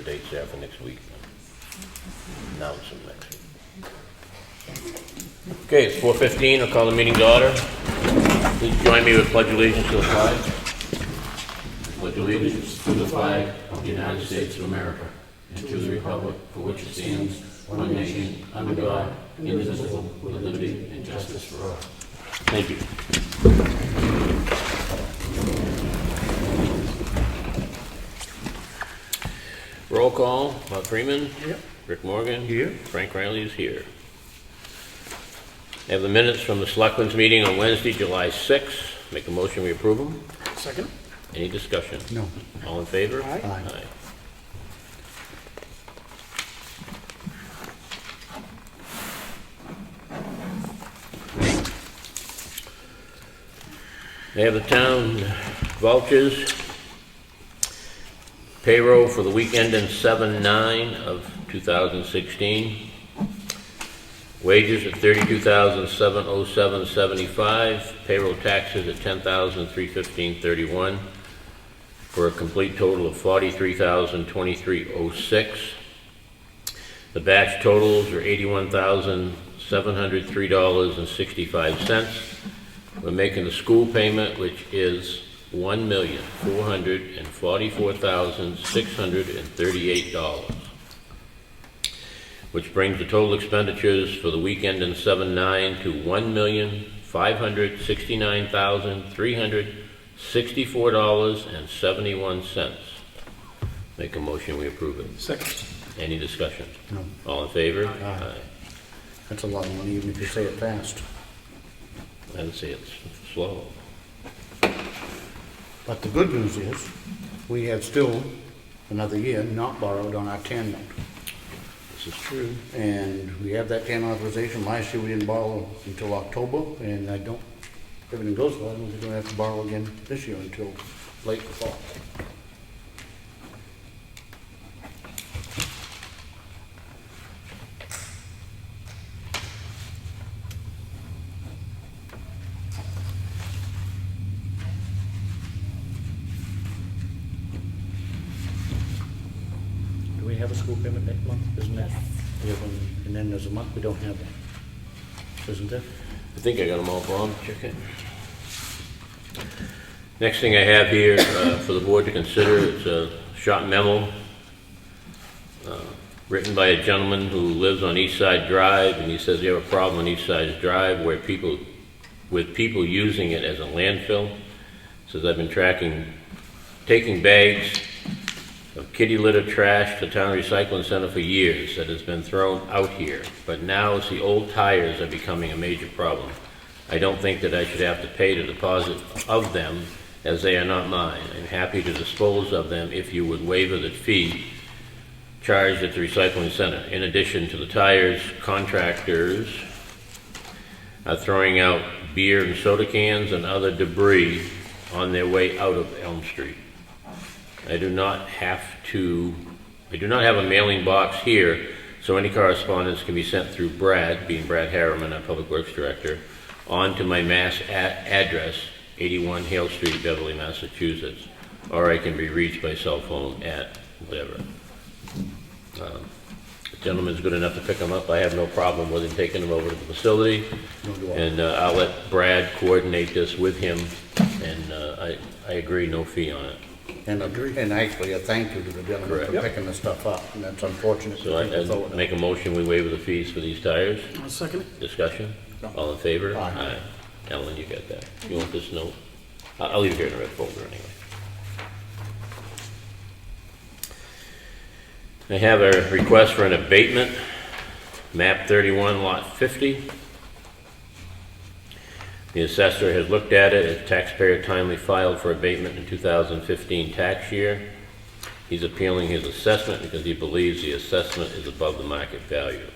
the dates are for next week. Announce them next week. Okay, it's 4:15. I'll call the meeting to order. Please join me with pledge allegiance to the flag. Pledge allegiance to the flag of the United States of America and to the republic for which it stands, one nation, under God, indivisible, with liberty and justice for all. Thank you. Roll call. Bob Freeman. Yep. Rick Morgan. Here. Frank Riley is here. I have the minutes from the Selectmen's meeting on Wednesday, July 6th. Make a motion we approve them. Second? Any discussion? No. All in favor? Aye. Aye. They have the town vouchers. Payroll for the week ending 7/9 of 2016. Wages at $32,707.75. Payroll taxes at $10,315.31 for a complete total of $43,023.06. The batch totals are $81,703.65. We're making the school payment, which is $1,444,638, which brings the total expenditures for the weekend in 7/9 to $1,569,364.71. Make a motion we approve it. Second. Any discussion? No. All in favor? Aye. That's a lot of money, even if you say it fast. I'd say it's slow. But the good news is, we have still another year not borrowed on our TAN note. This is true. And we have that TAN authorization. Last year we didn't borrow until October, and if everything goes well, I don't think we're gonna have to borrow again this year until late fall. Do we have a school payment next month, isn't that? We have one, and then there's a month we don't have one, isn't there? I think I got them all, Bob. Check it. Next thing I have here for the board to consider is a short memo written by a gentleman who lives on East Side Drive, and he says you have a problem on East Side Drive where people using it as a landfill. Says I've been taking bags of kitty litter trash to town recycling center for years that has been thrown out here, but now it's the old tires are becoming a major problem. I don't think that I should have to pay to deposit of them as they are not mine. I'm happy to dispose of them if you would waiver the fee charged at the recycling center. In addition to the tires, contractors are throwing out beer and soda cans and other debris on their way out of Elm Street. I do not have a mailing box here, so any correspondence can be sent through Brad, being Brad Harriman, our Public Works Director, on to my mass address, 81 Hale Street, Beverly, Massachusetts, or I can be reached by cell phone at whatever. The gentleman's good enough to pick them up. I have no problem with him taking them over to the facility, and I'll let Brad coordinate this with him, and I agree, no fee on it. And actually a thank you to the gentleman Correct. for picking this stuff up, and that's unfortunate. So I make a motion, we waive the fees for these tires. I'll second it. Discussion? No. All in favor? Aye. Ellen, you got that. You want this note? I'll leave it here in a red folder anyway. I have a request for an abatement, map 31, lot 50. The assessor has looked at it. A taxpayer timely filed for abatement in 2015 tax year. He's appealing his assessment because he believes the assessment is above the market value.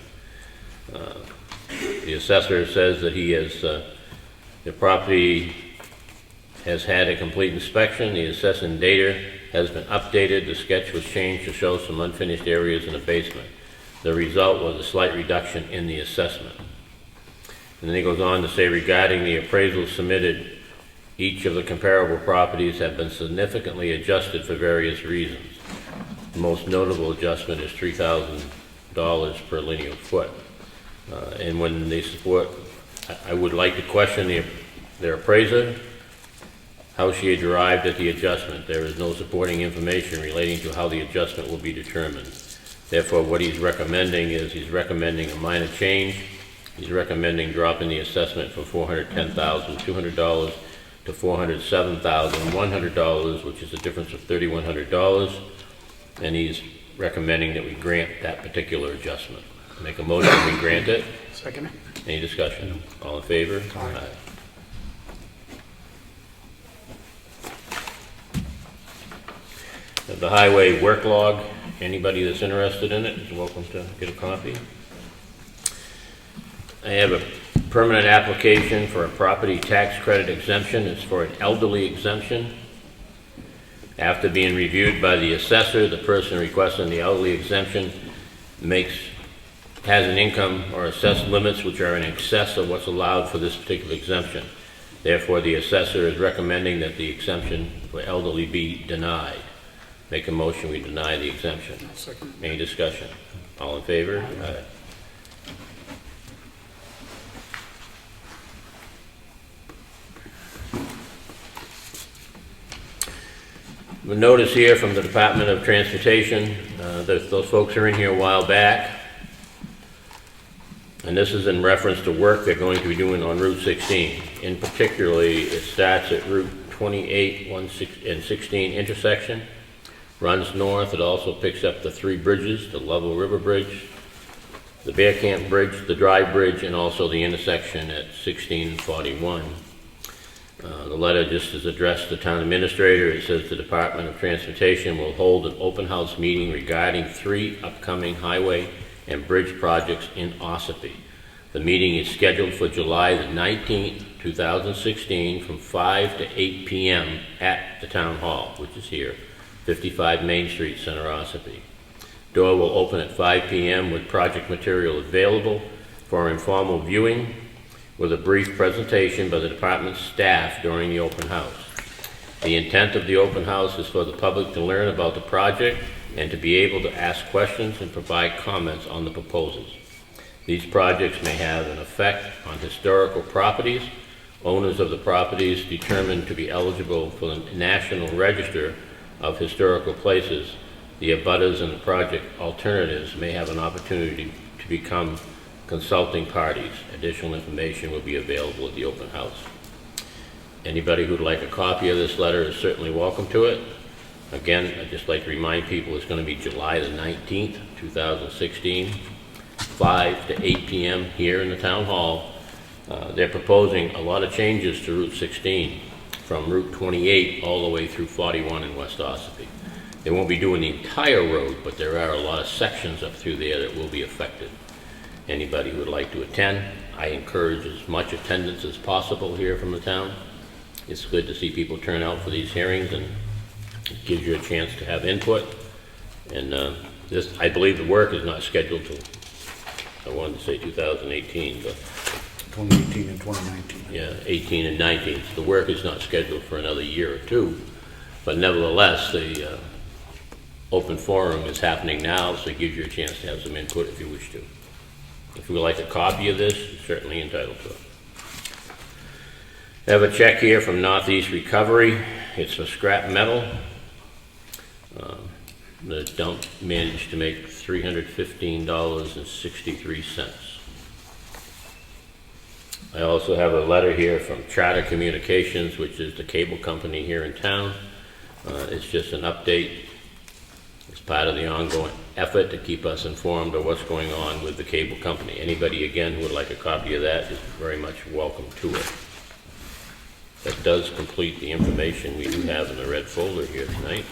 The assessor says that the property has had a complete inspection. The assessing data has been updated. The sketch was changed to show some unfinished areas in the basement. The result was a slight reduction in the assessment. And then he goes on to say, regarding the appraisal submitted, each of the comparable properties have been significantly adjusted for various reasons. The most notable adjustment is $3,000 per linear foot. And when they support, I would like to question their appraiser, how she had arrived at the adjustment. There is no supporting information relating to how the adjustment will be determined. Therefore, what he's recommending is he's recommending a minor change. He's recommending dropping the assessment from $410,200 to $407,100, which is a difference of $3,100. And he's recommending that we grant that particular adjustment. Make a motion, we grant it. Second. Any discussion? All in favor? Aye. The highway work log, anybody that's interested in it is welcome to get a copy. I have a permanent application for a property tax credit exemption. It's for an elderly exemption. After being reviewed by the assessor, the person requesting the elderly exemption has an income or assessed limits which are in excess of what's allowed for this particular exemption. Therefore, the assessor is recommending that the exemption for elderly be denied. Make a motion, we deny the exemption. Second. Any discussion? All in favor? Aye. A notice here from the Department of Transportation. Those folks are in here a while back. And this is in reference to work they're going to be doing on Route 16. In particularly, it starts at Route 28 and 16 intersection, runs north. It also picks up the three bridges, the Level River Bridge, the Bear Camp Bridge, the Dry Bridge, and also the intersection at 16 and 41. The letter just is addressed to the town administrator. It says the Department of Transportation will hold an open house meeting regarding 3 upcoming highway and bridge projects in Ossipee. The meeting is scheduled for July the 19th, 2016 from 5 to 8 p.m. at the Town Hall, which is here, 55 Main Street, Center Ossipee. Door will open at 5 p.m. with project material available for informal viewing with a brief presentation by the department's staff during the open house. The intent of the open house is for the public to learn about the project and to be able to ask questions and provide comments on the proposals. These projects may have an effect on historical properties. Owners of the properties determined to be eligible for the National Register of Historical Places, the abutters and the project alternatives may have an opportunity to become consulting parties. Additional information will be available at the open house. Anybody who'd like a copy of this letter is certainly welcome to it. Again, I'd just like to remind people it's going to be July the 19th, 2016, 5 to 8 p.m. here in the Town Hall. They're proposing a lot of changes to Route 16 from Route 28 all the way through 41 in West Ossipee. They won't be doing the entire road, but there are a lot of sections up through there that will be affected. Anybody who would like to attend, I encourage as much attendance as possible here from the town. It's good to see people turn out for these hearings, and it gives you a chance to have input. And I believe the work is not scheduled till, I wanted to say 2018, but 2018 and 2019. yeah, 18 and 19. So the work is not scheduled for another year or two, but nevertheless, the open forum is happening now, so it gives you a chance to have some input if you wish to. If you would like a copy of this, you're certainly entitled to it. I have a check here from Northeast Recovery. It's for scrap metal. The dump managed to make $315.63. I also have a letter here from Charter Communications, which is the cable company here in town. It's just an update. It's part of the ongoing effort to keep us informed of what's going on with the cable company. Anybody, again, who would like a copy of that is very much welcome to it. That does complete the information we do have in the red folder here tonight.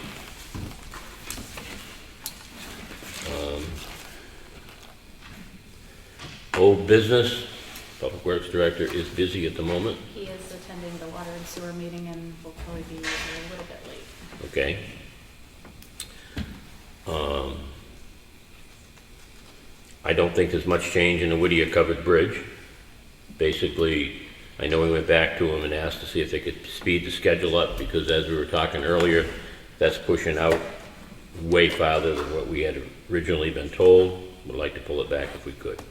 Old business. Public Works Director is busy at the moment. He is attending the water and sewer meeting and will probably be a little bit late. Okay. I don't think there's much change in the Whittier Covered Bridge. Basically, I know we went back to him and asked to see if they could speed the schedule up, because as we were talking earlier, that's pushing out way farther than what we had originally been told. Would like to pull it back if we could.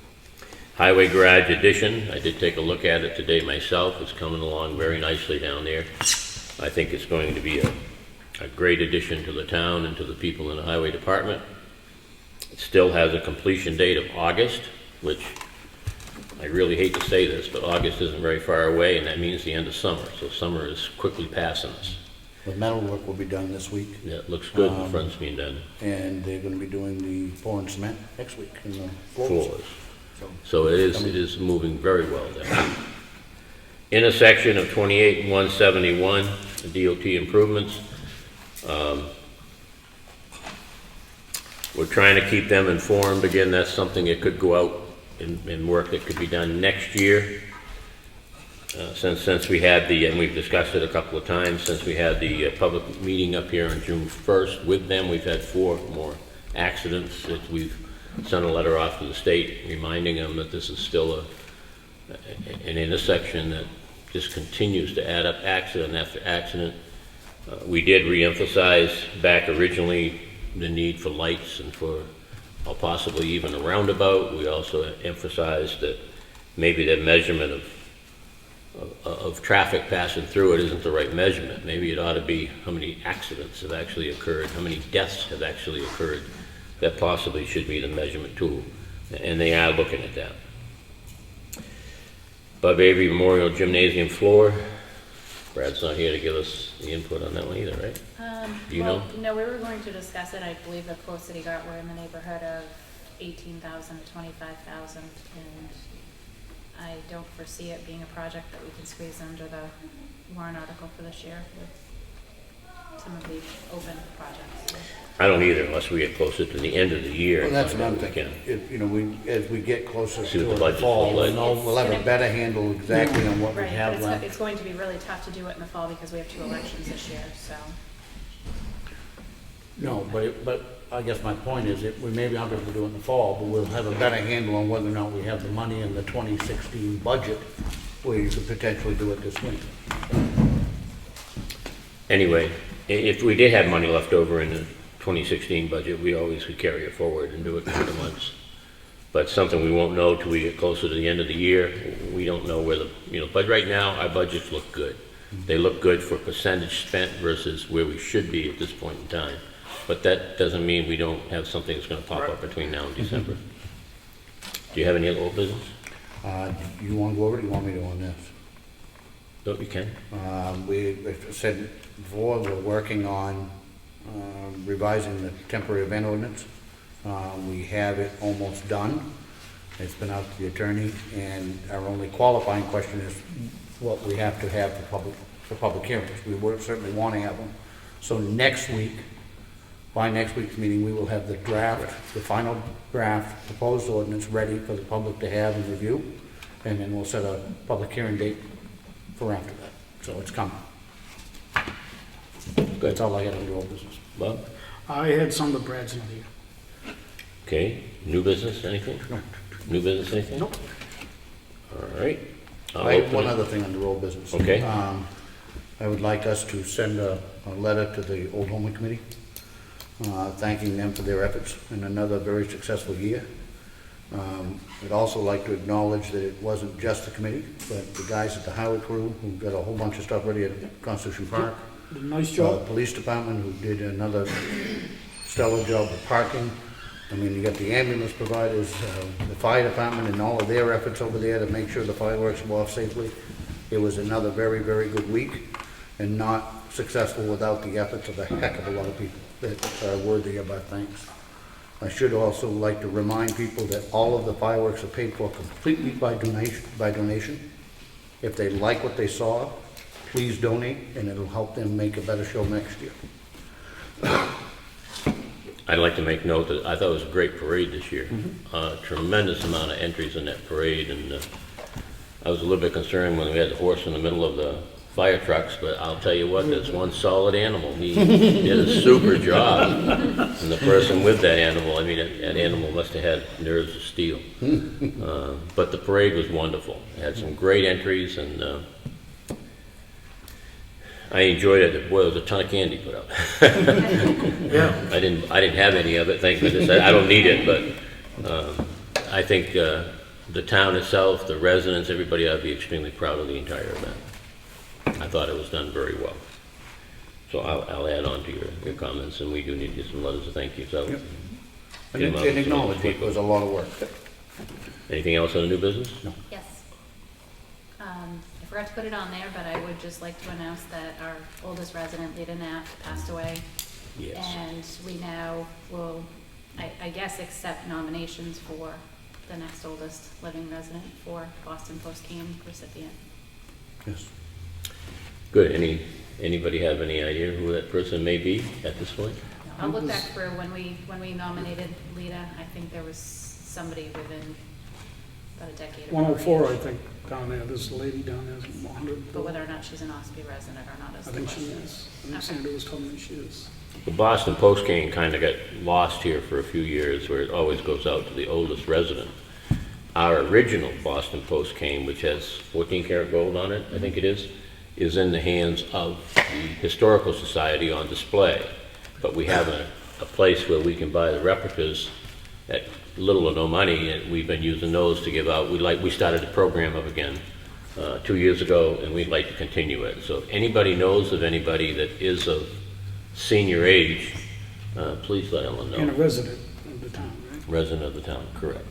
Highway garage addition, I did take a look at it today myself. It's coming along very nicely down there. I think it's going to be a great addition to the town and to the people in the highway department. It still has a completion date of August, which I really hate to say this, but August isn't very far away, and that means the end of summer. So summer is quickly passing us. The metal work will be done this week, Yeah, it looks good, the front's being done. and they're gonna be doing the pouring cement next week in the floors. Floors. So, So it is moving very well there. Intersection of 28 and 171, DOT improvements. We're trying to keep them informed. Again, that's something that could go out in work that could be done next year. Since we had and we've discussed it a couple of times, since we had the public meeting up here on June 1st with them, we've had 4 more accidents that we've sent a letter off to the state reminding them that this is still an intersection that just continues to add up accident after accident. We did reemphasize back originally the need for lights and for possibly even a roundabout. We also emphasized that maybe the measurement of traffic passing through it isn't the right measurement. Maybe it ought to be how many accidents have actually occurred, how many deaths have actually occurred. That possibly should be the measurement tool, and they are looking at that. Bob Avery Memorial Gymnasium floor. Brad's not here to give us the input on that one either, right? Do you know? No, we were going to discuss it. I believe the quotes that he got were in the neighborhood of 18,000 to 25,000, and I don't foresee it being a project that we can squeeze under the warrant article for this year with some of the open projects. I don't either, unless we get closer to the end of the year. well, that's and what I'm find out thinking. what we If, you know, as we get closer See what the to the budget fall, looks we'll like. we'll have a better handle exactly on what we Right, have but left. it's going to be really tough to do it in the fall because we have 2 elections this year, so. No, but I guess my point is that we may not be able to do it in the fall, but we'll have a better handle on whether or not we have the money in the 2016 budget where you could potentially do it this winter. Anyway, if we did have money left over in the 2016 budget, we always could carry it forward and do it in the months. But something we won't know till we get closer to the end of the year. We don't know where but right now, our budgets look good. They look good for percentage spent versus where we should be at this point in time. But that doesn't mean we don't have something that's gonna pop up between now and December. Do you have any other old business? You want to go over it, or you want me to on this? No, you can. We said before, we're working on revising the temporary event ordinance. We have it almost done. It's been out to the attorney, and our only qualifying question is what we have to have for public hearings. We would certainly want to have them. So next week, by next week's meeting, we will have the final draft proposed ordinance ready for the public to have and review, and then we'll set a public hearing date for after that. So it's coming. That's all I got on the old business. Bob? I had some, but Brad's not here. Okay, new business, anything? No. New business, anything? Nope. All right. I'll I have open one it. other thing on the road business. Okay. I would like us to send a letter to the Old Home Committee, thanking them for their efforts in another very successful year. I'd also like to acknowledge that it wasn't just the committee, but the guys at the highway crew who got a whole bunch of stuff ready at Constitution Park. Did a nice The job. police department who did another stellar job of parking. I mean, you got the ambulance providers, the fire department and all of their efforts over there to make sure the fireworks go off safely. It was another very, very good week and not successful without the efforts of a heck of a lot of people that are worthy of our thanks. I should also like to remind people that all of the fireworks are paid for completely by donation. If they like what they saw, please donate, and it'll help them make a better show next year. I'd like to make note that I thought it was a great parade this year. Tremendous amount of entries in that parade, and I was a little bit concerned when we had the horse in the middle of the fire trucks, but I'll tell you what, that's one solid animal. He did a super job. And the person with that animal, I mean, that animal must have had nerves of steel. But the parade was wonderful. It had some great entries, and I enjoyed it. Boy, there was a ton of candy put out. Yeah. I didn't have any of it, thank goodness. I don't need it, but I think the town itself, the residents, everybody ought to be extremely proud of the entire event. I thought it was done very well. So I'll add on to your comments, and we do need to get some letters of thank yous out. Yep. Get 'em out to And some acknowledge other it people. was a lot of work. Anything else on the new business? No. Yes. I forgot to put it on there, but I would just like to announce that our oldest resident, Lita Knapp, passed away. Yes. And we now will, I guess, accept nominations for the next oldest living resident for Boston Post Cane recipient. Yes. Good. Anybody have any idea who that person may be at this point? I'll look back through when we nominated Lita. I think there was somebody within about a decade. of her 104, I age. think, down there, this lady down there is 100. But whether or not she's an Ossipee resident or not is I the think she question. is. I think Okay. Sandra was telling me she is. The Boston Post Cane kind of got lost here for a few years, where it always goes out to the oldest resident. Our original Boston Post Cane, which has 14 karat gold on it, I think it is in the hands of the Historical Society on display. But we have a place where we can buy the replicas at little or no money, and we've been using those to give out. We started the program up again 2 years ago, and we'd like to continue it. So if anybody knows of anybody that is of senior age, please let Ellen know. And a resident of the town, right? Resident of the town, correct.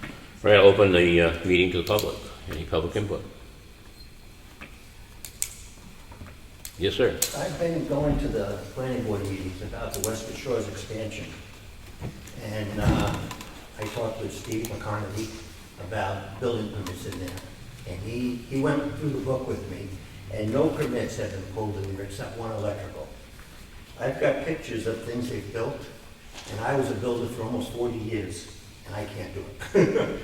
All right, I'll open the meeting to the public. Any public input? Yes, sir. I've been going to the planning board meetings about the Western Shores expansion. And I talked with Steve McCartney about building permits in there. And he went through the book with me, and no permits have been pulled in there except one electrical. I've got pictures of things they've built, and I was a builder for almost 40 years, and I can't do it.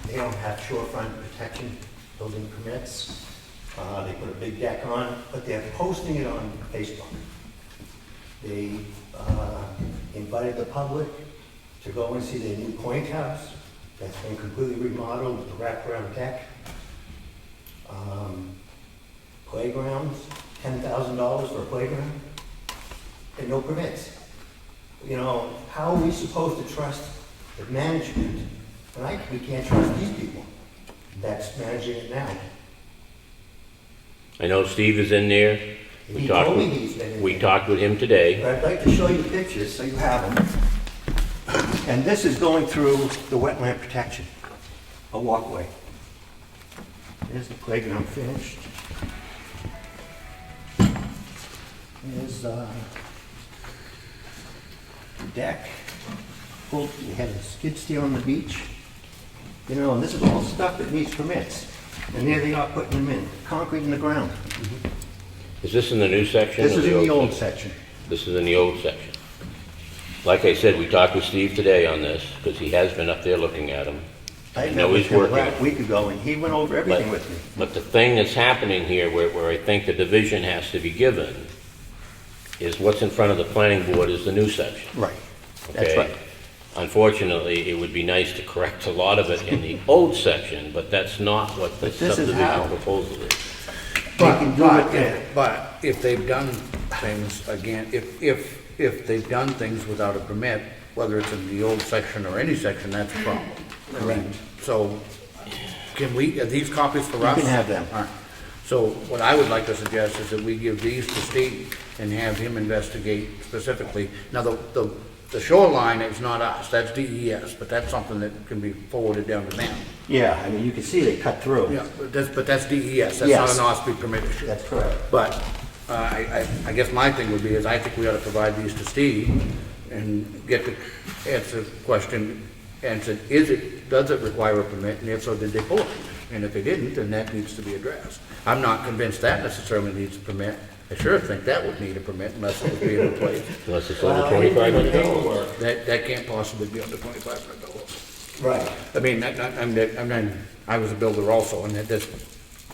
They don't have shorefront protection building permits. They put a big deck on, but they're posting it on Facebook. They invited the public to go and see their new Point House that's been completely remodeled with a wraparound deck. Playgrounds, $10,000 for a playground, and no permits. You know, how are we supposed to trust the management? We can't trust these people that's managing it now. I know Steve is in there. He told me he's been in We there. talked with him today. But I'd like to show you the pictures so you have them. And this is going through the wetland protection, a walkway. There's the playground finished. There's the deck. We had a skid steer on the beach. You know, and this is all stuff that needs permits. And there they are putting them in, concrete in the ground. Is this in the new section? This or is in the old section? section. This is in the old section. Like I said, we talked with Steve today on this, because he has been up there looking at them. I know met he's with him working. about a week ago, and he went over everything with me. But the thing that's happening here, where I think the division has to be given, is what's in front of the planning board is the new section. Right, that's Okay? right. Unfortunately, it would be nice to correct a lot of it in the old section, but that's not what the But this is how. subdivision proposal is. They can do it there. But if they've done things, again, if they've done things without a permit, whether it's in the old section or any section, that's a problem. I mean, so, are these copies for us? You can have them. All right. So what I would like to suggest is that we give these to Steve and have him investigate specifically. Now, the shoreline is not us, that's DES, but that's something that can be forwarded down to them. Yeah, I mean, you can see they cut through. Yeah, but that's DES, that's not Yes. an Ossipee permit issue. That's correct. But I guess my thing would be is I think we ought to provide these to Steve and get the answer the question answered, does it require a permit, and if so, did they pull it? And if they didn't, then that needs to be addressed. I'm not convinced that necessarily needs a permit. I sure think that would need a permit unless it was being replaced. Unless it's Well, over I didn't bring the $2,500. paperwork. That can't possibly be under $2,500. Right. I mean, I was a builder also, and that's,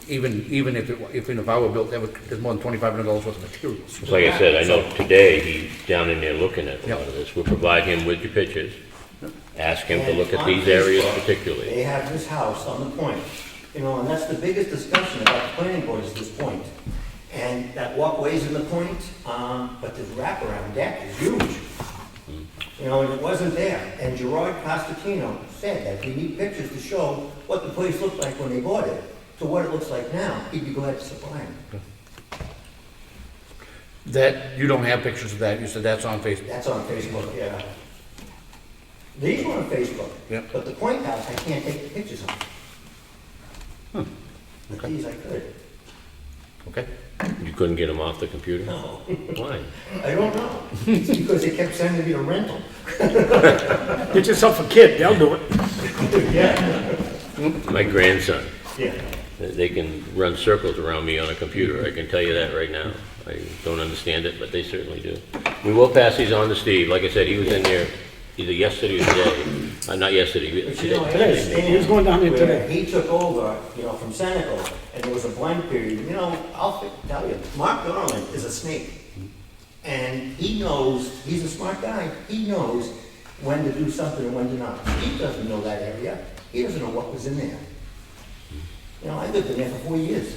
even if I were built, there's more than $2,500 worth of materials. Like I said, I know today he's down in there looking at a Yep. lot of this. We'll provide him with your pictures. Ask him to And look at on these areas Facebook, particularly. They have this house on the point, You know, and that's the biggest discussion about the planning board is this point. And that walkway's in the point, but the wraparound deck is huge. You know, and it wasn't there. And Gerard Costantino said that we need pictures to show what the place looked like when they bought it to what it looks like now. He'd be glad to supply them. That, you don't have pictures of that, you said that's on Facebook. That's on Facebook, yeah. These were on Facebook. Yep. But the point house, I can't take the pictures of. But these I could. Okay. You couldn't get them off the computer? No, Why? I don't know. It's because they kept sending me a rental. Get yourself a kid, they'll do it. Yeah. My grandson, Yeah. they can run circles around me on a computer, I can tell you that right now. I don't understand it, but they certainly do. We will pass these on to Steve. Like I said, he was in there either yesterday or today. Not yesterday, But you know, I today. understand He was going down there where today. He took over, you know, from Senegal, and there was a blend period. You know, I'll tell you, Mark Garland is a snake. And he knows, he's a smart guy, he knows when to do something and when to not. He doesn't know that area. He doesn't know what was in there. You know, I lived in there for 4 years.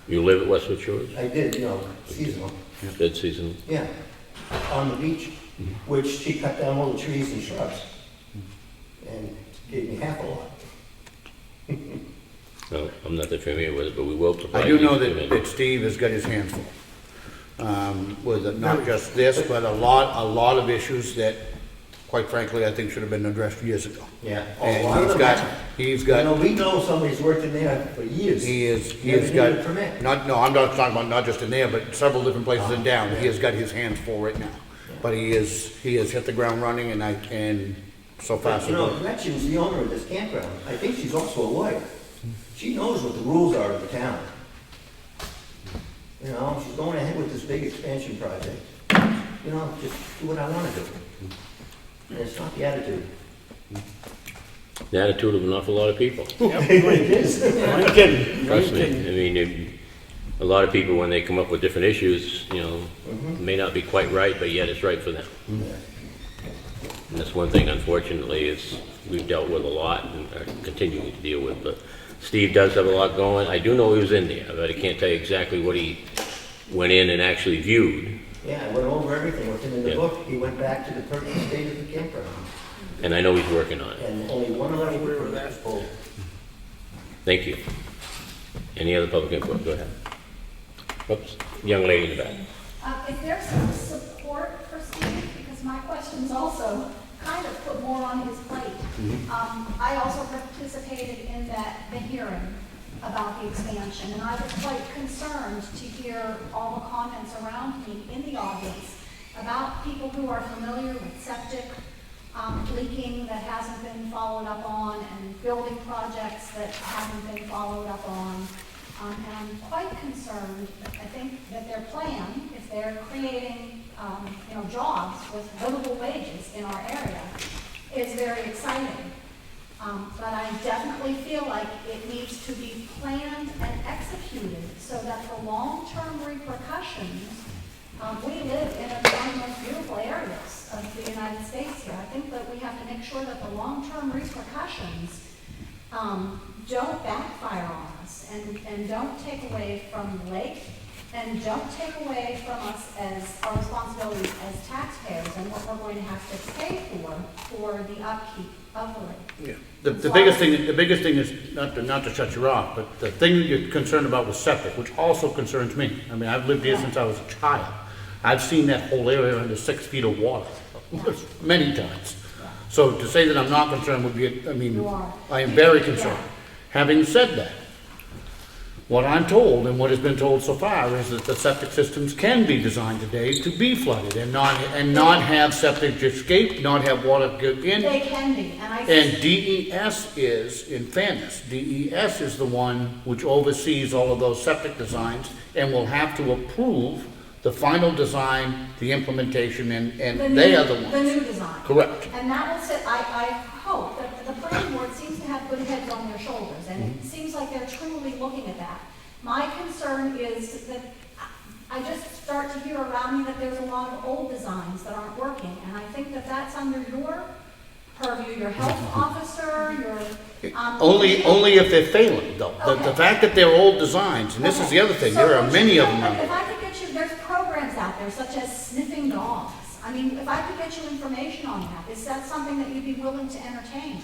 You live at Westwood Shores? I did, you know, seasonal. Dead season? Yeah, on the beach, which she cut down all the trees and shrubs. And gave me half a lot. No, I'm not that familiar with it, but we will provide. I do know these to that him. Steve has got his hands full. With not just this, but a lot of issues that, quite frankly, I think should have been addressed years ago. Yeah. And A lot of them have. he's You know, got, we know somebody's worked in there for years. he has Never needed a got, permit. I'm not talking about not just in there, but several different places in town. He has got his hands full right now. But he has hit the ground running and so far But, so you know, good. Gretchen's the owner of this campground. I think she's also a lawyer. She knows what the rules are of the town. You know, she's going ahead with this big expansion project. You know, just do what I want to do. And it's not the attitude. The attitude of an awful lot of people. It is. No kidding. No Trust me. kidding. I mean, a lot of people, when they come up with different issues, you know, may not be quite right, but yet it's right for them. And that's one thing, unfortunately, is we've dealt with a lot and are continuing to deal with. But Steve does have a lot going. I do know he was in there, but I can't tell you exactly what he went in and actually viewed. Yeah, I went over everything with him in the Yeah. book. He went back to the perfect state of the campground. And I know he's working on it. And only one other permit was pulled. Thank you. Any other public input? Go ahead. Oops, young lady in the back. Is there some support for Steve? Because my questions also kind of put more on his plate. I also participated in the hearing about the expansion, and I was quite concerned to hear all the comments around me in the audience about people who are familiar with septic leaking that hasn't been followed up on, and building projects that haven't been followed up on. And I'm quite concerned. I think that their plan, if they're creating, jobs with livable wages in our area, is very exciting. But I definitely feel like it needs to be planned and executed so that the long-term repercussions, we live in one of the most beautiful areas of the United States here. I think that we have to make sure that the long-term repercussions don't backfire on us and don't take away from the lake and don't take away from us as our responsibilities as taxpayers and what we're going to have to pay for the upkeep of the lake. Yeah. The biggest thing is, not to shut you off, but the thing you're concerned about was septic, which also concerns me. I mean, I've lived here since I was a child. I've seen that whole area under 6 feet of water, many times. So to say that I'm not concerned would be, You are. I am very concerned. Having said that, what I'm told and what has been told so far is that the septic systems can be designed today to be flooded and not have septic escape, not have water get in. They can be, And DES is, in fairness, DES is the one which oversees all of those septic designs and will have to approve the final design, the implementation, and they are the ones. The new design. Correct. And that will sit, I hope that the planning board seems to have good heads on their shoulders, and it seems like they're truly looking at that. My concern is that I just start to hear around me that there's a lot of old designs that aren't working, and I think that that's under your purview, your health officer, your, Only if they're failing, though. The Okay. fact that they're old designs, and this is the other thing, So there are would many you of know, them. If I could get you, there's programs out there such as sniffing dogs. I mean, if I could get you information on that, is that something that you'd be willing to entertain?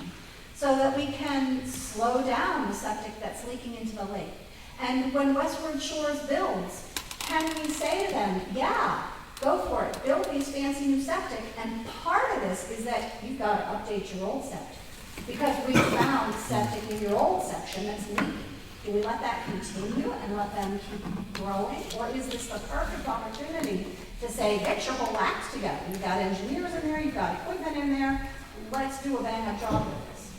So that we can slow down the septic that's leaking into the lake. And when Westward Shores builds, can we say to them, yeah, go for it, build these fancy new septic, and part of this is that you've got to update your old septic. Because we found septic in your old section that's leaking. Do we let that continue and let them keep growing? Or is this the perfect opportunity to say, get your whole acts together? You've got engineers in there, you've got equipment in there, let's do a bang-up job with this.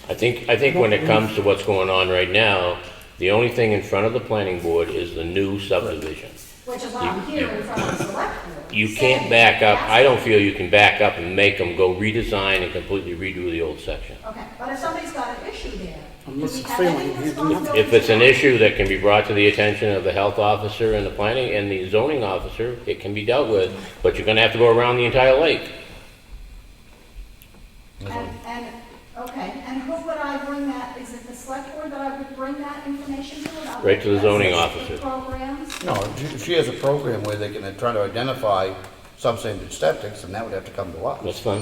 I think when it comes to what's going on right now, the only thing in front of the planning board is the new subdivision. Which is what I'm hearing from the select board. You saying can't back up, that's- I don't feel you can back up and make them go redesign and completely redo the old section. Okay, but if somebody's got an issue there, do we Unless it's have failing, any you have to- responsibility? If it's an for that? issue that can be brought to the attention of the health officer and the planning and the zoning officer, it can be dealt with, but you're gonna have to go around the entire lake. Okay, and who would I bring that, is it the select board that I would bring that information to about? Right to the zoning assisted officer. Programs? No, if she has a program where they can try to identify substandard septics, and that would have to come to us. That's fine.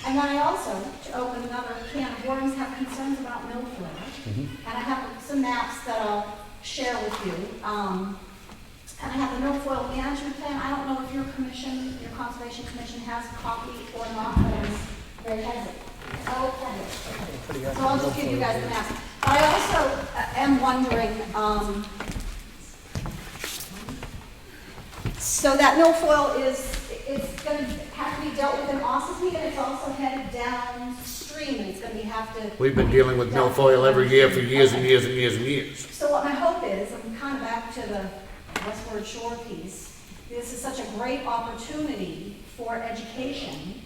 And then I also, to open another can of worms, have concerns about milfoil. Mm-hmm. And I have some maps that I'll share with you. And I have the milfoil management plan. I don't know if your commission, your conservation commission has a copy or not, but it's very heavy. Oh, okay. So I'll just give you guys the maps. I also am wondering, so that milfoil it's gonna have to be dealt with in Ossipee, and it's also headed downstream, and it's gonna have to. We've been dealing with milfoil every year for years and years and years and years. So what my hope is, I'm kind of back to the Westward Shore piece, this is such a great opportunity for education.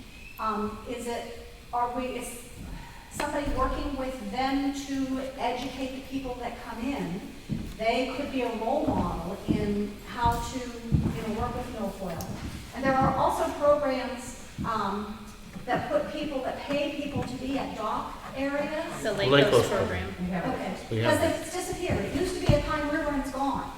Is somebody working with them to educate the people that come in? They could be a role model in how to, work with milfoil. And there are also programs, that pay people to be at dock areas. The Lake Lake Coast Coast program. Okay, We have because it's disappeared. It used to be a Pine River and it's gone.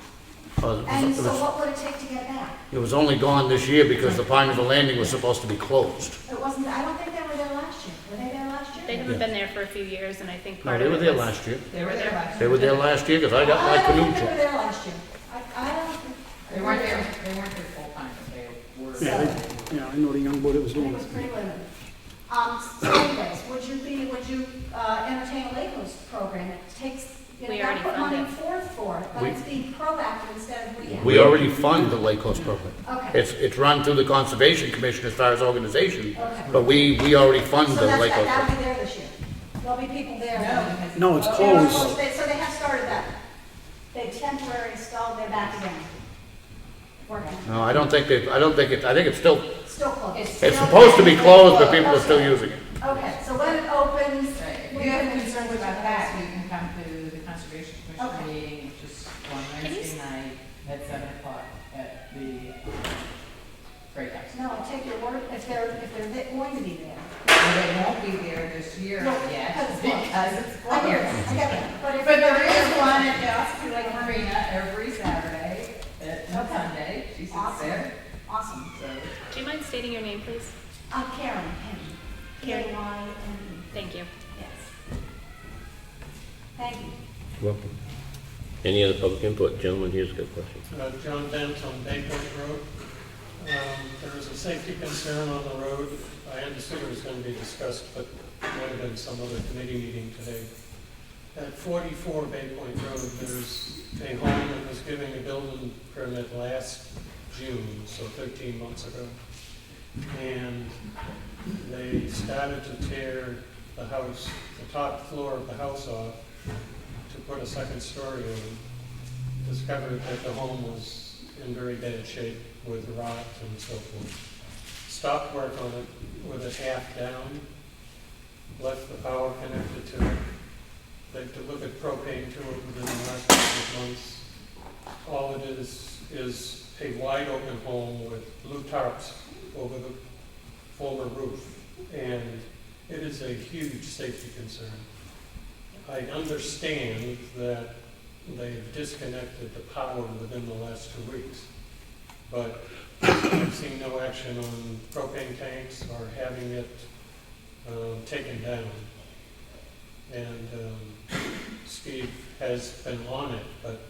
Uh, And it so was- what would it take to get it back? It was only gone this year because the Pine River Landing was supposed to be closed. It wasn't, I don't think they were there last year. Were they there last year? They haven't been there for a few years, and I think No, part they of were it there was- last year. They were there last They year. were there last year because I got my I don't canoe think they were checked. there last year. I don't think. They weren't there full time, but they were. Yeah, I know the young boy that was I doing think it was it. pretty limited. So anyways, would you entertain a Lake Coast program? It takes, We I already put money fund it. forth for it, but We- it's being proactive instead of reactive. We already fund the Lake Coast program. Okay. It's run through the Conservation Commission as far as organization, Okay. but we already fund So the that's, Lake Coast. that'll be there this year. There'll be people there. No, because. No, it's So closed. so they have started that. They temporarily stalled, they're back again. Working. No, I think it's still, Still closed. it's Still supposed to be closed, but people are Okay. still using it. Okay, so when it opens. Right. If we you have can- concerns about that, you can come to the Conservation Okay. Commission meeting, which is on Can you Wednesday night at 7 o'clock at the Great House. No, I'll take your word, if they're going to be there. And they won't be there this year No, yet, because it's closed. because it's I hear it, closed. I get that. But if But there they're is one at the there- Ossipee Lake Marina every Saturday, and Okay. Sunday, she sits Awesome. there, Awesome. so. Do you mind stating your name, please? Karen, Penny. Karen. K-Y-N-E, Thank you. yes. Thank you. Welcome. Any other public input? Gentlemen, here's a good question. John Dent on Bayport Road. There was a safety concern on the road. I understood it was going to be discussed, but there might have been some other committee meeting today. At 44 Bay Point Road, there's a home that was given a building permit last June, so 13 months ago. And they started to tear the house, the top floor of the house off to put a second story in. Discovered that the home was in very bad shape with rot and so forth. Stopped work on it with it half down, left the power connected to it. They delivered propane to it within the last couple of months. All it is a wide open home with blue tarps over the former roof. And It is a huge safety concern. I understand that they've disconnected the power within the last 2 weeks, but I've seen no action on propane tanks or having it taken down. And Steve has been on it, but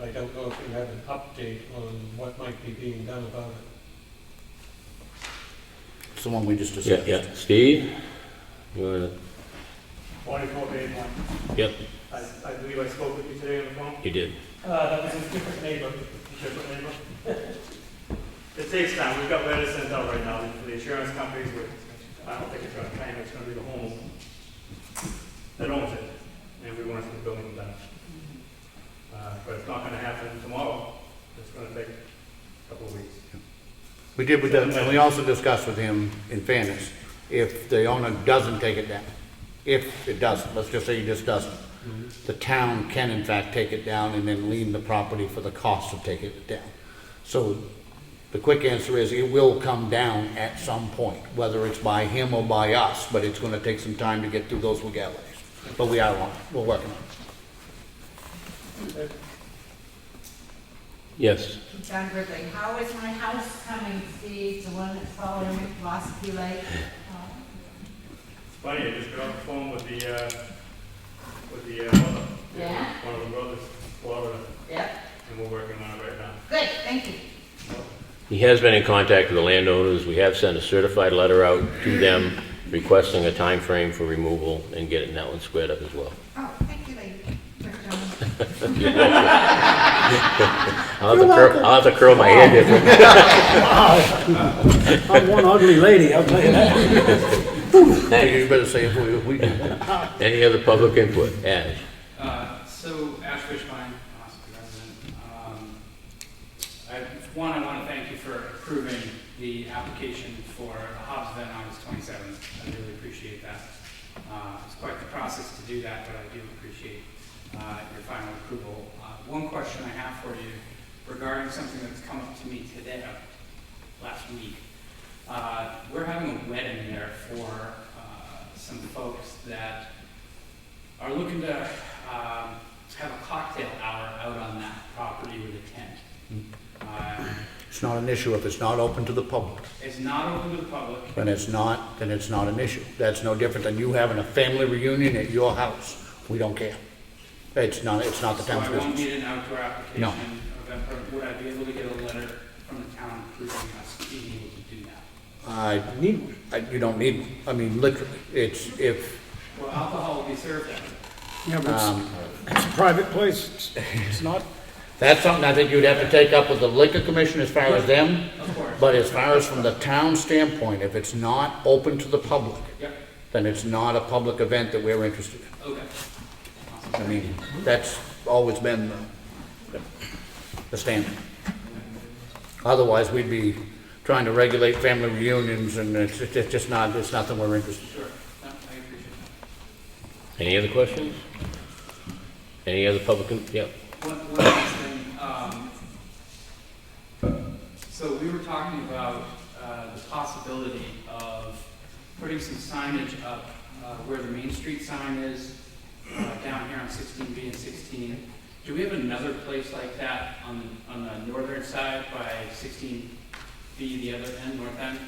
I don't know if you have an update on what might be being done about it. It's the one we just Yeah, discussed. yeah. Steve? You wanna, 4481. yep, I believe I spoke with you today on the phone. you did. That was a different neighbor. It takes time. We've got letters sent out right now for the insurance companies. I don't think it's going to claim it's going to be the home that owns it, and we want to see the building done. But it's not going to happen tomorrow. It's going to take a couple of weeks. We did with them, and we also discussed with him, in fairness, if the owner doesn't take it down, if it doesn't, let's just say he just doesn't, the town can in fact take it down and then lien the property for the cost of taking it down. So the quick answer is it will come down at some point, whether it's by him or by us, but it's gonna take some time to get through those legalities. But we are on it, we're working on it. Yes. John Gridley, how is my house coming, Steve, the one that's following Ossipee Lake? It's funny, I just got off the phone with the mother. Yeah? One of the brothers, Florida, Yep. and we're working on it right now. Good, thank you. He has been in contact with the landowners. We have sent a certified letter out to them requesting a time frame for removal and getting that one squared up as well. Oh, thank you, lady. I'll have to curl my hair different. I'm one ugly lady, I'll tell you that. You better say it we do. Any other public input? Ash? So Ash Fishbein, Ossipee resident. I want to thank you for approving the application for the Hobbs event on August 27th. I really appreciate that. It's quite the process to do that, but I do appreciate your final approval. One question I have for you regarding something that's come up to me today, last week. We're having a wedding there for some folks that are looking to have a cocktail hour out on that property with a tent. It's not an issue if it's not open to the public. It's not open to the public. Then it's not an issue. That's no different than you having a family reunion at your house. We don't care. It's not the So town's I won't business. need an outdoor application No. event permit. Would I be able to get a letter from the town approving us being able to do that? You don't need, I mean, literally, it's if, Well, alcohol will be served at it. Yeah, but it's a private place, it's not, that's something I think you'd have to take up with the liquor commission as far as them. Of course. But as far as from the town standpoint, if it's not open to the public, Yep. then it's not a public event that we're interested in. Okay. I mean, that's always been the standard. Otherwise, we'd be trying to regulate family reunions, and it's just not, it's nothing we're interested in. Sure. No, I appreciate Any other questions? Any other public? Yep. One last thing. So we were talking about the possibility of putting some signage up where the Main Street sign is, down here on 16B and 16. Do we have another place like that on the northern side by 16B, the other end, north end?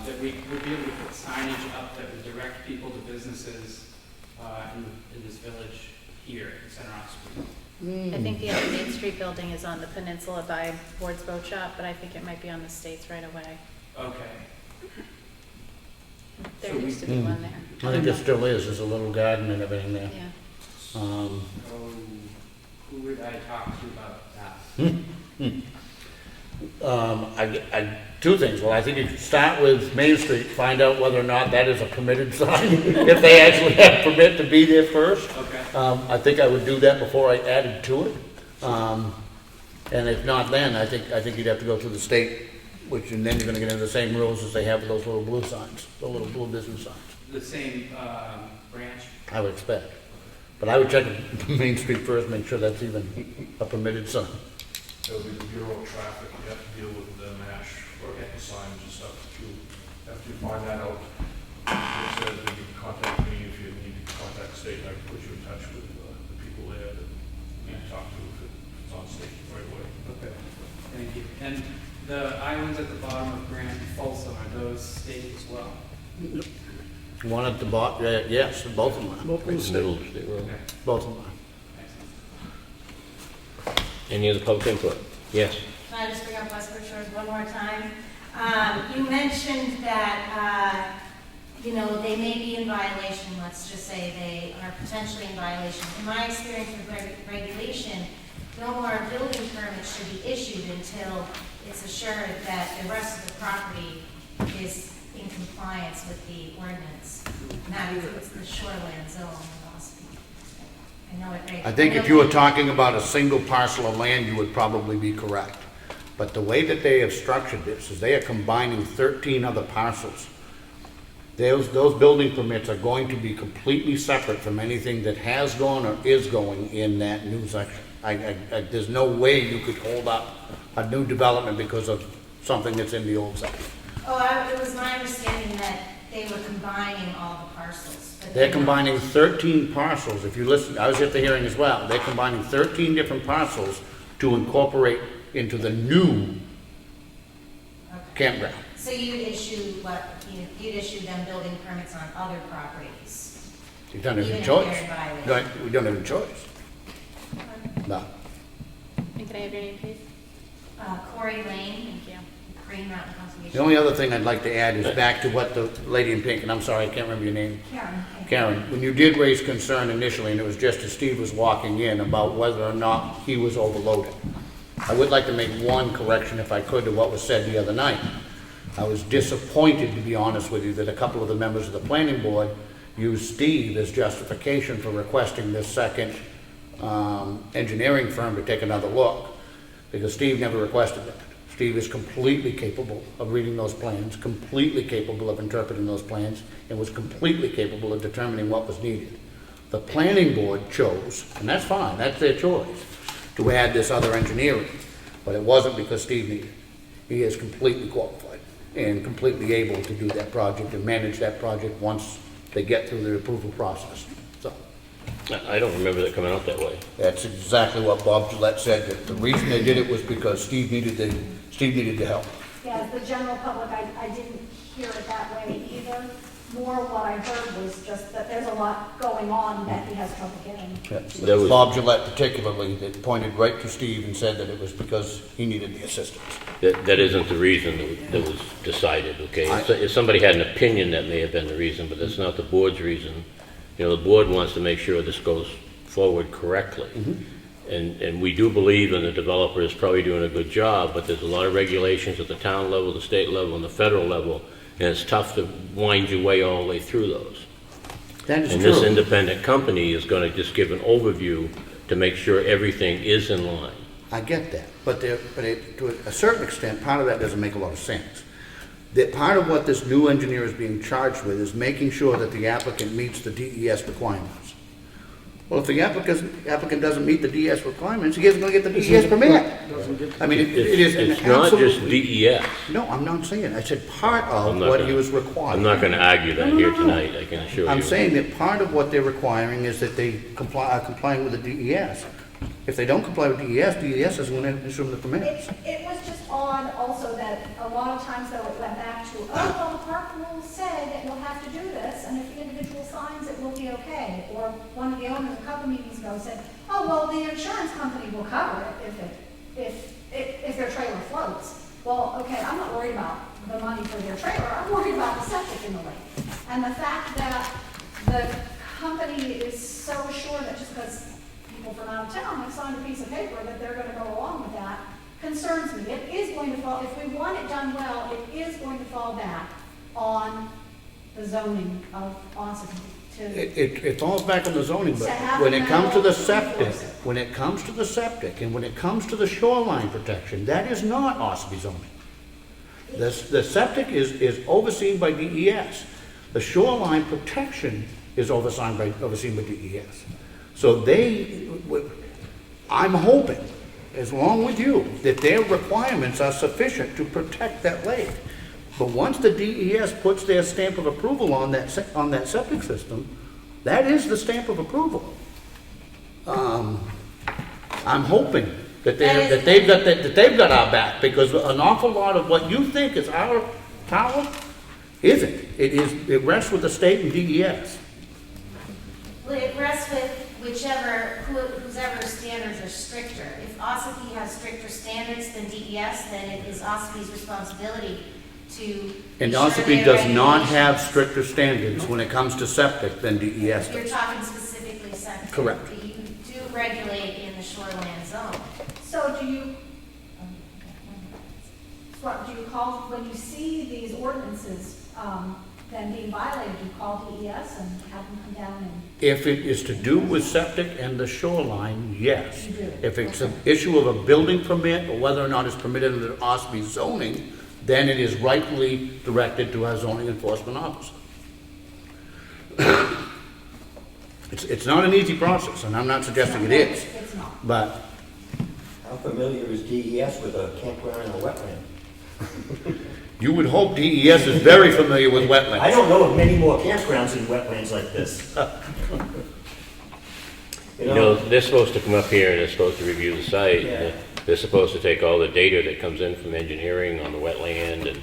That we would be able to put signage up that would direct people to businesses in this village here in Center Ossipee? I think the other Main Street building is on the peninsula by Ward's Boat Shop, but I think it might be on the States right away. Okay. There So we- used to be one there. I think there still is, there's a little garden and everything there. Yeah. Oh, who would I talk to about that? Two things. Well, I think you should start with Main Street, find out whether or not that is a permitted sign, if they actually have permit to be there first. Okay. I think I would do that before I added to it. And if not, then I think you'd have to go through the state, and then you're gonna get into the same rules as they have with those little blue signs, the little blue business signs, The same branch? I would expect. But I would check Main Street first, make sure that's even a permitted sign. It'll be the Bureau of Traffic, you have to deal with the MASH for the signs and stuff, after you find that out. management, you can contact me if you need to contact state, I can put you in touch with the people there that you need to talk to if it's on state right away. Okay, thank you. And the islands at the bottom of Grand Folsom, are those state as well? One at the bottom, yes, both of them are. Both of them Middle of the state road. Okay, Both of them are. excellent. Any other public input? Yes. Can I just bring up Westford Shores one more time? You mentioned that, they may be in violation, let's just say they are potentially in violation. In my experience with regulation, no more building permits should be issued until it's assured that the rest of the property is in compliance with the ordinance. And that includes the shoreland zone of Ossipee. I know it. I think if you were talking about a single parcel of land, you would probably be correct. But the way that they have structured this is they are combining 13 other parcels. Those building permits are going to be completely separate from anything that has gone or is going in that new section. There's no way you could hold up a new development because of something that's in the old section. It was my understanding that they were combining all the parcels. But They're combining 13 parcels. If you listen, I was at the hearing as well. They're combining 13 different parcels to incorporate into the new campground. So you'd issue you'd issue them building permits on other properties? You don't have Even any if choice. they're in violation? We don't have a choice. No. And can I have your name, please? Corey Lane, Thank you. Green Mountain Conservation. The only other thing I'd like to add is back to what the lady in pink, and I'm sorry, I can't remember your name. Karen, when you did raise concern initially, and it was just as Steve was walking in about whether or not he was overloaded. I would like to make one correction, if I could, to what was said the other night. I was disappointed, to be honest with you, that a couple of the members of the planning board used Steve as justification for requesting this second engineering firm to take another look, because Steve never requested that. Steve is completely capable of reading those plans, completely capable of interpreting those plans, and was completely capable of determining what was needed. The planning board chose, and that's fine, that's their choice, to add this other engineering, but it wasn't because Steve needed it. He is completely qualified and completely able to do that project and manage that project once they get through the approval process. So I don't remember that coming out that way. that's exactly what Bob Gillette said, that the reason they did it was because Steve needed the help. Yeah, the general public, I didn't hear it that way either. More what I heard was just that there's a lot going on that he has trouble getting. That was- Bob Gillette particularly, that pointed right to Steve and said that it was because he needed the assistance. That isn't the reason that was decided, okay? If somebody had an opinion, that may have been the reason, but that's not the board's reason. The board wants to make sure this goes forward correctly. And we do believe in the developer is probably doing a good job, but there's a lot of regulations at the town level, the state level, and the federal level, and it's tough to wind your way all the way through those. That is And this true. independent company is going to just give an overview to make sure everything is in line. I get that, but to a certain extent, part of that doesn't make a lot of sense. That part of what this new engineer is being charged with is making sure that the applicant meets the DES requirements. Well, if the applicant doesn't meet the DES requirements, he isn't going to get the DES permit. I mean, it is an It's not just absolutely... DES. No, I'm not saying, I said part of I'm not what gonna- he was required. I'm not going to argue that here tonight, I can assure you. I'm saying that part of what they're requiring is that they are complying with the DES. If they don't comply with DES, DES isn't going to issue them the permits. It was just odd also that a lot of times though it went back to, well, the park rules say that you'll have to do this, and if the individual signs, it will be okay. Or one of the owners a couple meetings ago said, oh, well, the insurance company will cover it if their trailer floats. Well, okay, I'm not worried about the money for their trailer, I'm worried about the septic in the lake. And the fact that the company is so sure that just because people from out of town have signed a piece of paper that they're going to go along with that concerns me. It is going to fall, if we want it done well, it is going to fall back on the zoning of Ossipee to, It falls back on the zoning, but To have when it them comes to the all septic, enforce it. when it comes to the septic, and when it comes to the shoreline protection, that is not Ossipee zoning. The septic is overseen by DES. The shoreline protection is overseen by DES. So I'm hoping, along with you, that their requirements are sufficient to protect that lake. But once the DES puts their stamp of approval on that, on that septic system, that is the stamp of approval. I'm hoping that they've got our back, because an awful lot of what you think is our tower isn't. It rests with the state and DES. Well, it rests with whose standards are stricter. If Ossipee has stricter standards than DES, then it is Ossipee's responsibility to. And ensure Ossipee their does not regulations. have stricter standards when it comes to septic than DES You're does. talking specifically septic. Correct. But you do regulate in the shoreland zone. So do you call, when you see these ordinances, then being violated, do you call DES and have them come down and? If it is to do with septic and the shoreline, yes. You do. If it's an issue of a building permit or whether or not it's permitted under Ossipee zoning, then it is rightfully directed to our zoning enforcement officer. It's not an easy process, and I'm not suggesting it is, It's not. but How familiar is DES with a campground in a wetland? you would hope DES is very familiar with wetlands. I don't know of many more campgrounds in wetlands like this. You know, they're supposed to come up here and they're supposed to review the site. Yeah. They're supposed to take all the data that comes in from engineering on the wetland and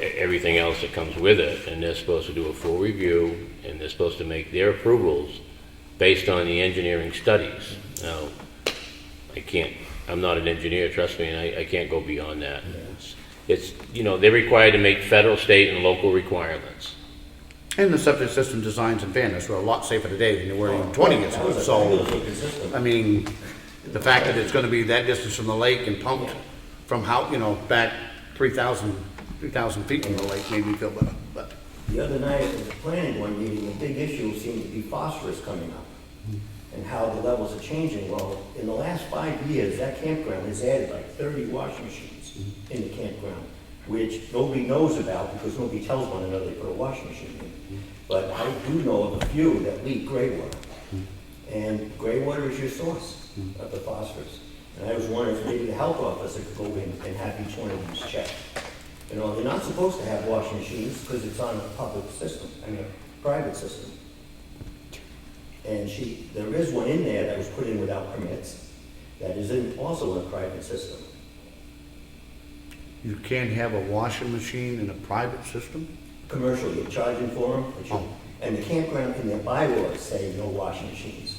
everything else that comes with it, and they're supposed to do a full review, and they're supposed to make their approvals based on the engineering studies. Now, I'm not an engineer, trust me, and I can't go beyond that. It's, you know, they're required to make federal, state, and local requirements. And the septic system designs in fairness are a lot safer today than they were even 20 years That ago. was a So, fabulously consistent. I mean, the fact that it's gonna be that distance from the lake and pumped from how, back 3,000 feet from the lake made me feel better, but. The other night at the planning board meeting, the big issue seemed to be phosphorus coming up and how the levels are changing. Well, in the last 5 years, that campground has added like 30 washing machines in the campground, which nobody knows about because nobody tells one another they put a washing machine in. But I do know of a few that leak gray water. And gray water is your source of the phosphorus. And I was wondering if maybe the health officer could go in and have each one of these checked. They're not supposed to have washing machines because it's on a public system, a private system. And there is one in there that was put in without permits, that is also in a private system. You can't have a washing machine in a private system? Commercial, you're charging for them, Oh. and the campground in their bylaws say no washing machines.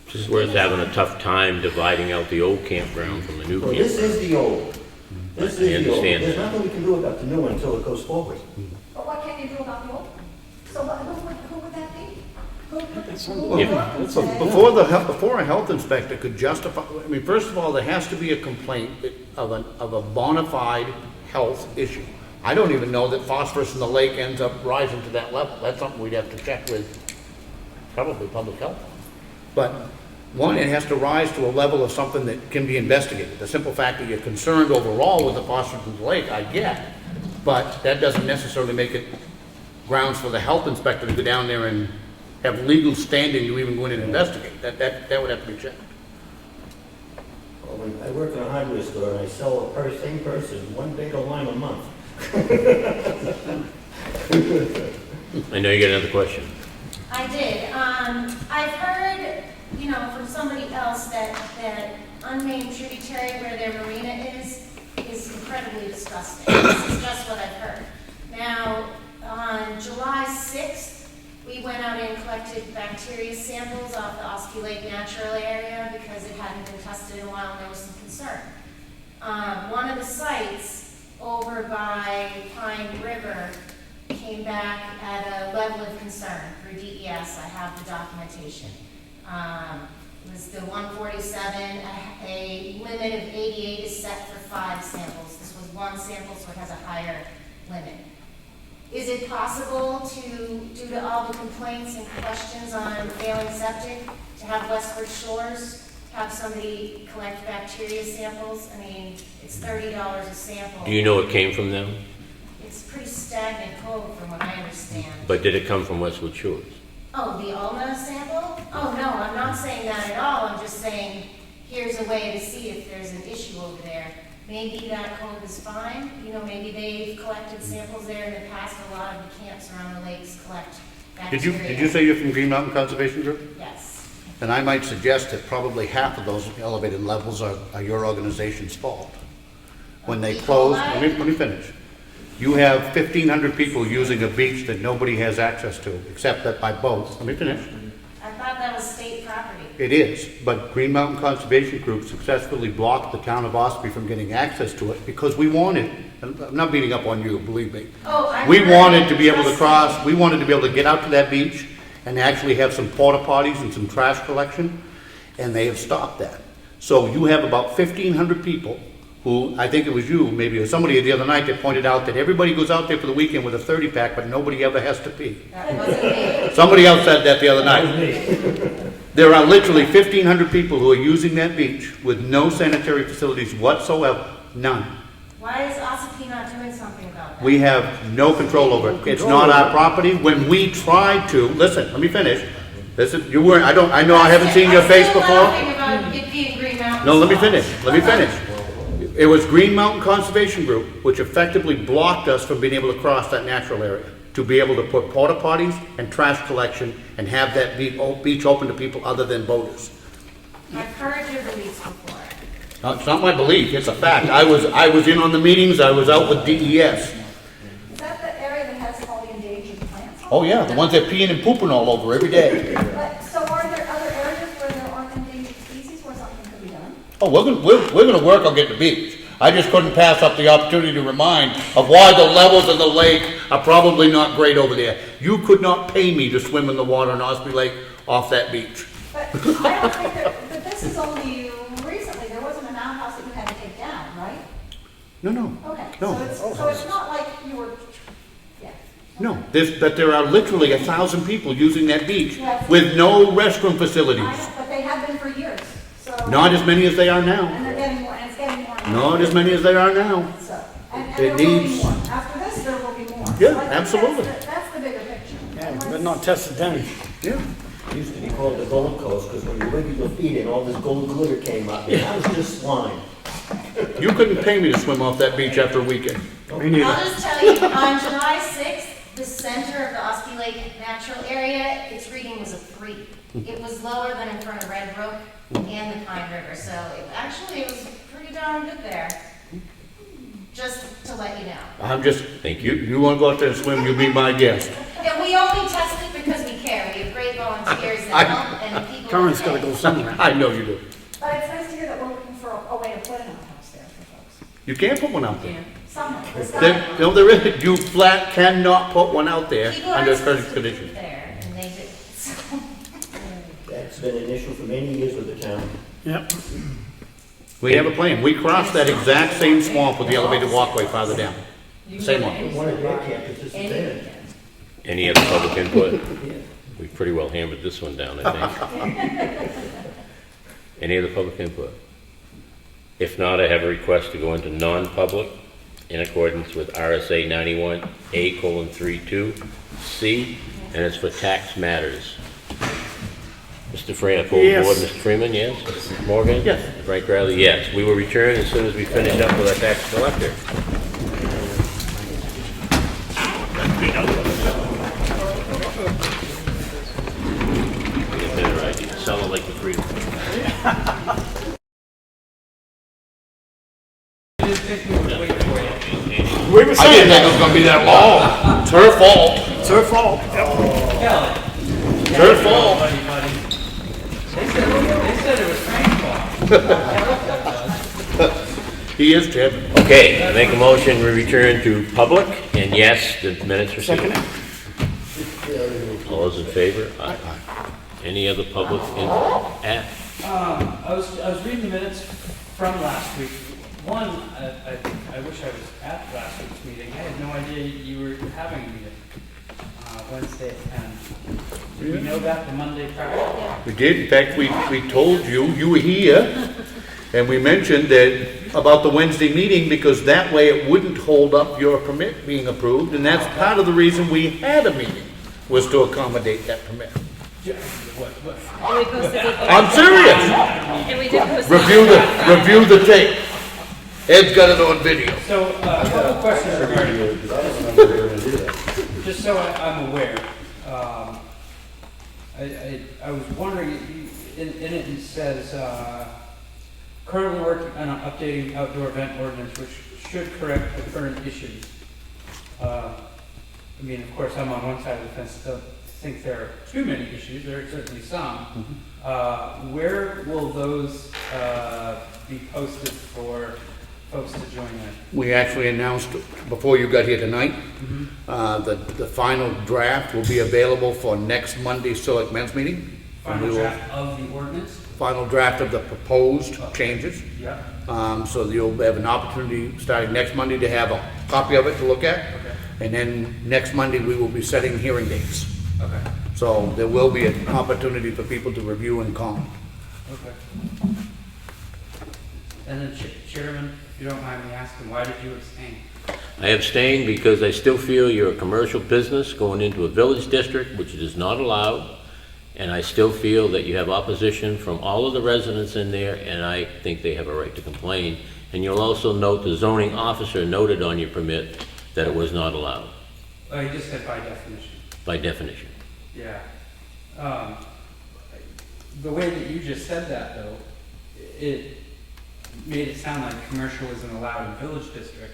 Just where it's having a tough time dividing out the old campground from the new So this campground. is the old. This is I the old. understand There's that. nothing we can do about the new one until it goes forward. But what can you do about the old one? So who would that be? Who Yeah. would So say- before a health inspector could justify, first of all, there has to be a complaint of a bona fide health issue. I don't even know that phosphorus in the lake ends up rising to that level. That's something we'd have to check with probably public health. But one, it has to rise to a level of something that can be investigated. The simple fact that you're concerned overall with the phosphorus in the lake, I get. But that doesn't necessarily make it grounds for the health inspector to go down there and have legal standing to even go in and investigate. That would have to be checked. Well, when I work in a hardware store and I sell same person one bagel lime a month. I know you got another question. I did. I've heard, from somebody else that unnamed tributary where their marina is incredibly disgusting. This is just what I've heard. Now, on July 6th, we went out and collected bacteria samples off the Ossipee Lake natural area because it hadn't been tested in a while and there was some concern. One of the sites over by Pine River came back at a level of concern for DES. I have the documentation. It was the 147, a limit of 88 is set for 5 samples. This was 1 sample, so it has a higher limit. Is it possible due to all the complaints and questions on failing septic, to have Westford Shores have somebody collect bacteria samples? I mean, it's $30 a sample. Do you know it came from them? It's pretty stagnant code from what I understand. But did it come from Westwood Shores? Oh, the ulna sample? Oh, no, I'm not saying that at all. I'm just saying, here's a way to see if there's an issue over there. maybe that code is fine. You know, maybe they've collected samples there in the past. A lot of the camps around the lakes collect bacteria. Did you say you're from Green Mountain Conservation Group? Yes. And I might suggest that probably half of those elevated levels are your organization's fault. When they close, let me finish. You have 1,500 people using a beach that nobody has access to, except that by boat. Let me finish. I thought that was state property. It is, but Green Mountain Conservation Group successfully blocked the town of Ossipee from getting access to it because we wanted, and I'm not beating up on you, believe me. Oh, I We heard wanted it. to be able to Trust cross, we wanted to be able to get out to that beach and actually have some porta potties and some trash collection, and they have stopped that. So you have about 1,500 people who, I think it was you, maybe, or somebody the other night that pointed out that everybody goes out there for the weekend with a 30-pack, but nobody ever has to pee. That wasn't me. Somebody else said that the other night. There are literally 1,500 people who are using that beach with no sanitary facilities whatsoever, none. Why is Ossipee not doing something about that? We have no control over it. It's not our property. When we tried to, listen, let me finish. Listen, you weren't, I know I haven't seen your face I'm still before. laughing about it being Green Mountain. No, let me finish. It was Green Mountain Conservation Group which effectively blocked us from being able to cross that natural area, to be able to put porta potties and trash collection and have that beach open to people other than boaters. I've heard your beliefs before. No, it's not my belief, it's a fact. I was in on the meetings, I was out with DES. Is that the area that has all the endangered plants? Oh yeah, the ones that peeing and pooping all over every day. But, so are there other areas where there aren't endangered species where something could be done? Oh, we're gonna work on getting the beach. I just couldn't pass up the opportunity to remind of why the levels of the lake are probably not great over there. You could not pay me to swim in the water in Ossipee Lake off that beach. But I don't think that this is only recently, there wasn't an outhouse that you had to take down, right? No. Okay, No. so it's not like you were, yeah. No, but there are literally 1,000 people using that beach with no restroom facilities. I know, but they have been for years, so. Not as many as they are now. And they're getting more, and it's getting more. Not as many as they are now. So, and It there will be needs- more. After this, there will be more. Yeah, So I think absolutely. That's the bigger picture. Yeah, but not tested then. Yeah. It used to be called the Gold Coast, because when you wiggled your feet in, all this gold glitter came up, and that was just slime. You couldn't pay me to swim off that beach after a weekend. Me neither. I'll just tell you, on July 6th, the center of the Ossipee Lake natural area, its reading was a 3. It was lower than in front of Red Brook and the Pine River, so it was pretty darn good there. Just to let you know. Thank you. You wanna go out there and swim, you be my guest. And we only test it because we care. We have great volunteers that help and people. Current's that gotta pay. go somewhere. I know you do. But it's nice to hear that we're looking for a way to put an outhouse there for folks. You can't put one out there. Somewhere. It's There isn't. You flat cannot put one out there People under are supposed certain to be conditions. there, and they did. So, That's been an issue for many years with the town. Yep. We have a plan. We crossed that exact same swamp with the elevated walkway farther down. Same one. One of their campuses is there. Any other public input? We pretty well hammered this one down, I think. Any other public input? If not, I have a request to go into non-public in accordance with RSA 91A:32C, and it's for tax matters. Mr. Freeman, full Yes. board, Mr. Freeman, yes? Morgan? Yes. Frank Riley, yes. We will return as soon as we finish up with our tax collector. Get a better idea. Sounded like the Freeman. We were I saying didn't think it was gonna be that long. It's her fault. it's her fault. It's her fault. They said it was Frank's fault. He is, Ted. Okay, I make a motion, we return to public, and yes, the minutes are sealed. All those in favor? Aye. Any other public input? I was reading the minutes from last week. One, I wish I was at last week's meeting. I had no idea you were having a meeting Wednesday at 10. Did we know that the Monday prior? We did. In fact, we told you, you were here, and we mentioned that about the Wednesday meeting because that way it wouldn't hold up your permit being approved, and that's part of the reason we had a meeting, was to accommodate that permit. And we posted it. I'm serious. And we did post it. Review the tape. Ed's got it on video. So, a couple of questions regarding, I don't remember hearing it either. just so I'm aware, I was wondering, in it it says, currently working on updating outdoor event ordinance, which should correct the current issues. I mean, of course, I'm on one side of the fence, don't think there are too many issues, there are certainly some. Where will those be posted for folks to join in? We actually announced before you got here tonight, the final draft will be available for next Monday's Selectmen's meeting. And we Final will- draft of the ordinance? Final draft of the proposed changes. Yeah. So you'll have an opportunity starting next Monday to have a copy of it to look at. Okay. And then next Monday, we will be setting hearing dates. Okay. So there will be an opportunity for people to review and comment. Okay. And then Chairman, if you don't mind me asking, why did you abstain? I abstain because I still feel you're a commercial business going into a village district, which is not allowed. And I still feel that you have opposition from all of the residents in there, and I think they have a right to complain. And you'll also note the zoning officer noted on your permit that it was not allowed, Oh, you just said by definition. by definition. Yeah. The way that you just said that, though, it made it sound like commercial isn't allowed in village district,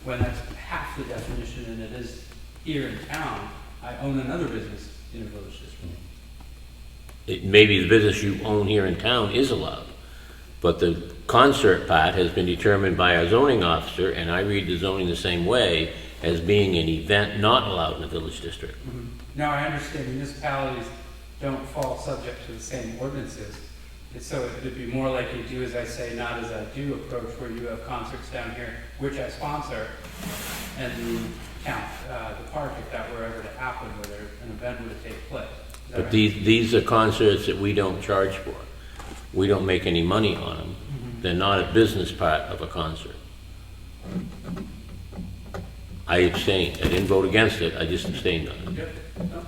when that's half the definition, and it is here in town. I own another business in a village district. Maybe the business you own here in town is allowed, but the concert part has been determined by our zoning officer, and I read the zoning the same way, as being an event not allowed in a village district. Now, I understand municipalities don't fall subject to the same ordinances. And so it would be more like a do as I say, not as I do approach, where you have concerts down here, which I sponsor, and the count, the park, if that were ever to happen, where an event were to take place. Is that But right? these are concerts that we don't charge for. We don't make any money on them. They're not a business part of a concert. I abstained. I didn't vote against it, I just abstained on it. Good. No. Thank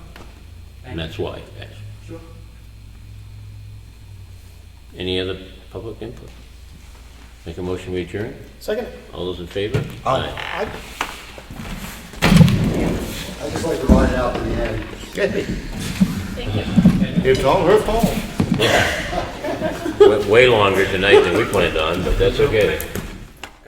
And that's why, actually. you. Sure. Any other public input? Make a motion, we adjourn? Second? All those in favor? I I just like to ride it out in the end. Thank you. It's all her fault. Went way longer tonight than we planned on, but that's okay.